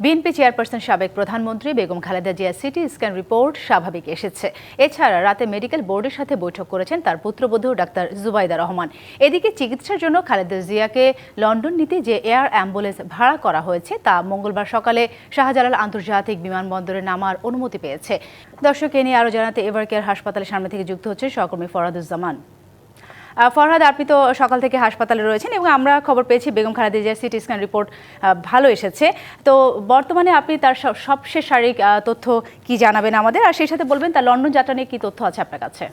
BNP chairperson সাবেক প্রধানমন্ত্রী বেগম খালেদা জিয়ার সিটি স্ক্যান রিপোর্ট স্বাভাবিক এসেছে। এছাড়া রাতে মেডিকেল বোর্ডের সাথে বৈঠক করেছেন তার পুত্রবধূ ডাক্তার জুবাইদা রহমান। এদিকে চিকিৎসার জন্য খালেদা জিয়াকে লন্ডন নিতে যে এয়ার অ্যাম্বুলেন্স ভাড়া করা হয়েছে তা মঙ্গলবার সকালে শাহজালাল আন্তর্জাতিক বিমানবন্দরে নামার অনুমতি পেয়েছে। দর্শক, এ নিয়ে আরও জানাতে এভারকেয়ার হাসপাতালের সামনে থেকে যুক্ত হচ্ছে সহকর্মী ফরহাদুজ্জামান। ফরহাদ, আপনি তো সকাল থেকে হাসপাতালে রয়েছেন এবং আমরা খবর পেয়েছি বেগম খালেদা জিয়ার সিটি স্ক্যান রিপোর্ট ভালো এসেছে। তো বর্তমানে আপনি তার সবশেষ শারীরিক তথ্য কি জানাবেন আমাদের, আর সেই সাথে বলবেন তার লন্ডন যাত্রা নিয়ে কি তথ্য আছে আপনার কাছে?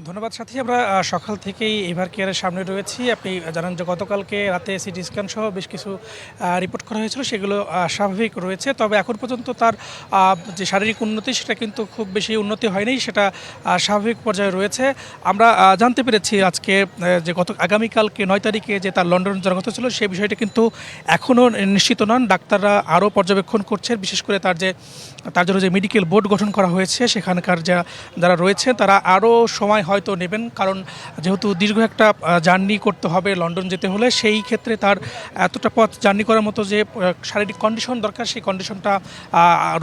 ধন্যবাদ সাথী। আমরা সকাল থেকেই এভারকেয়ারের সামনে রয়েছি। আপনি জানেন যে গতকালকে রাতে সিটি স্ক্যান সহ বেশ কিছু রিপোর্ট করা হয়েছিল, সেগুলো স্বাভাবিক রয়েছে। তবে এখন পর্যন্ত তার যে শারীরিক উন্নতি সেটা কিন্তু খুব বেশি উন্নতি হয়নি, সেটা স্বাভাবিক পর্যায়ে রয়েছে। আমরা জানতে পেরেছি আজকে যে আগামীকালকে 9 তারিখে যে তার লন্ডন যাওয়ার কথা ছিল সেই বিষয়টি কিন্তু এখনও নিশ্চিত নন। ডাক্তাররা আরও পর্যবেক্ষণ করছেন, বিশেষ করে তার জন্য যে মেডিকেল বোর্ড গঠন করা হয়েছে সেখানকার যারা রয়েছে তারা আরও সময় হয়তো নেবেন, কারণ যেহেতু দীর্ঘ একটা জার্নি করতে হবে লন্ডন যেতে হলে, সেই ক্ষেত্রে তার এতটা পথ জার্নি করার মতো যে শারীরিক কন্ডিশন দরকার সেই কন্ডিশনটা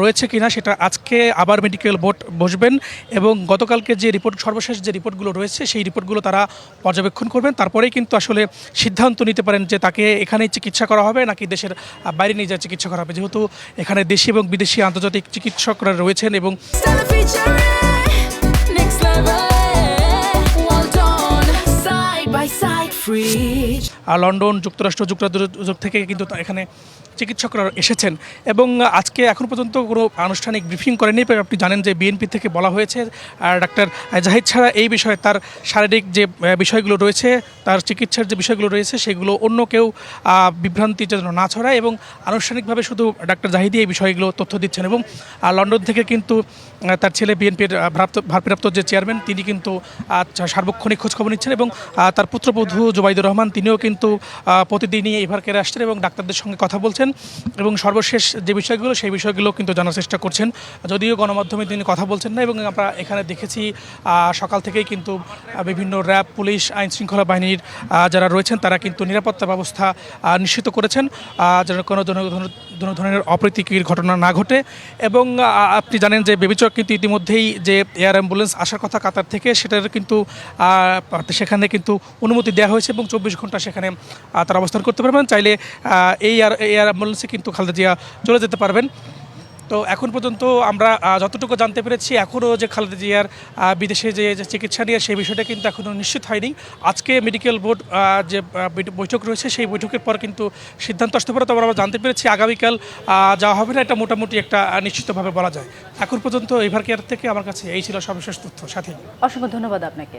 রয়েছে কিনা সেটা আজকে আবার মেডিকেল বোর্ড বসবেন এবং গতকালকে যে সর্বশেষ যে রিপোর্টগুলো রয়েছে সেই রিপোর্টগুলো তারা পর্যবেক্ষণ করবেন। তারপরেই কিন্তু আসলে সিদ্ধান্ত নিতে পারেন যে তাকে এখানেই চিকিৎসা করা হবে নাকি দেশের বাইরে নিয়ে যা চিকিৎসা করা হবে, যেহেতু এখানে দেশি এবং বিদেশি আন্তর্জাতিক চিকিৎসকরা রয়েছেন এবং লন্ডন, যুক্তরাষ্ট্র থেকে কিন্তু এখানে চিকিৎসকরা এসেছেন এবং আজকে এখন পর্যন্ত কোনো আনুষ্ঠানিক ব্রিফিং করেনি। আপনি জানেন যে বিএনপি থেকে বলা হয়েছে ডাক্তার জাহিদ ছাড়া এই বিষয়ে তার শারীরিক যে বিষয়গুলো রয়েছে, তার চিকিৎসার যে বিষয়গুলো রয়েছে সেগুলো অন্য কেউ বিভ্রান্তি যেন না ছড়ায় এবং আনুষ্ঠানিকভাবে শুধু ডাক্তার জাহিদই এই বিষয়গুলো তথ্য দিচ্ছেন। এবং লন্ডন থেকে কিন্তু তার ছেলে বিএনপির ভারপ্রাপ্ত যে চেয়ারম্যান তিনি কিন্তু সার্বক্ষণিক খোঁজখবর নিচ্ছেন এবং তার পুত্রবধূ জুবাইদুর রহমান তিনিও কিন্তু প্রতিদিনই এভারকেয়ারে আসছেন এবং ডাক্তারদের সঙ্গে কথা বলছেন এবং সর্বশেষ যে বিষয়গুলো সেই বিষয়গুলো কিন্তু জানার চেষ্টা করছেন, যদিও গণমাধ্যমে তিনি কথা বলছেন না। এবং আমরা এখানে দেখেছি সকাল থেকেই কিন্তু বিভিন্ন র্যাব, পুলিশ, আইন শৃঙ্খলা বাহিনীর যারা রয়েছেন তারা কিন্তু নিরাপত্তা ব্যবস্থা নিশ্চিত করেছেন যেন কোনো ধরনের অপ্রীতিকর ঘটনা না ঘটে। এবং আপনি জানেন যে বেবিচক কিন্তু ইতিমধ্যেই যে এয়ার অ্যাম্বুলেন্স আসার কথা কাতার থেকে সেটার কিন্তু সেখানে কিন্তু অনুমতি দেওয়া হয়েছে এবং 24 ঘন্টা সেখানে তারা অবস্থান করতে পারবেন। চাইলে এই এয়ার অ্যাম্বুলেন্সে কিন্তু খালেদা জিয়া চলে যেতে পারবেন। তো এখন পর্যন্ত আমরা যতটুকু জানতে পেরেছি এখনও যে খালেদা জিয়ার বিদেশে যে চিকিৎসা নিয়ে সেই বিষয়টা কিন্তু এখনও নিশ্চিত হয়নি। আজকে মেডিকেল বোর্ড যে বৈঠক রয়েছে সেই বৈঠকের পর কিন্তু সিদ্ধান্ত আসতে পারে। তবে আমরা জানতে পেরেছি আগামীকাল যাওয়া হবে না, এটা মোটামুটি একটা নিশ্চিতভাবে বলা যায়। এখন পর্যন্ত এভারকেয়ার থেকে আমার কাছে এই ছিল সর্বশেষ তথ্য। সাথী, অসংখ্য ধন্যবাদ আপনাকে।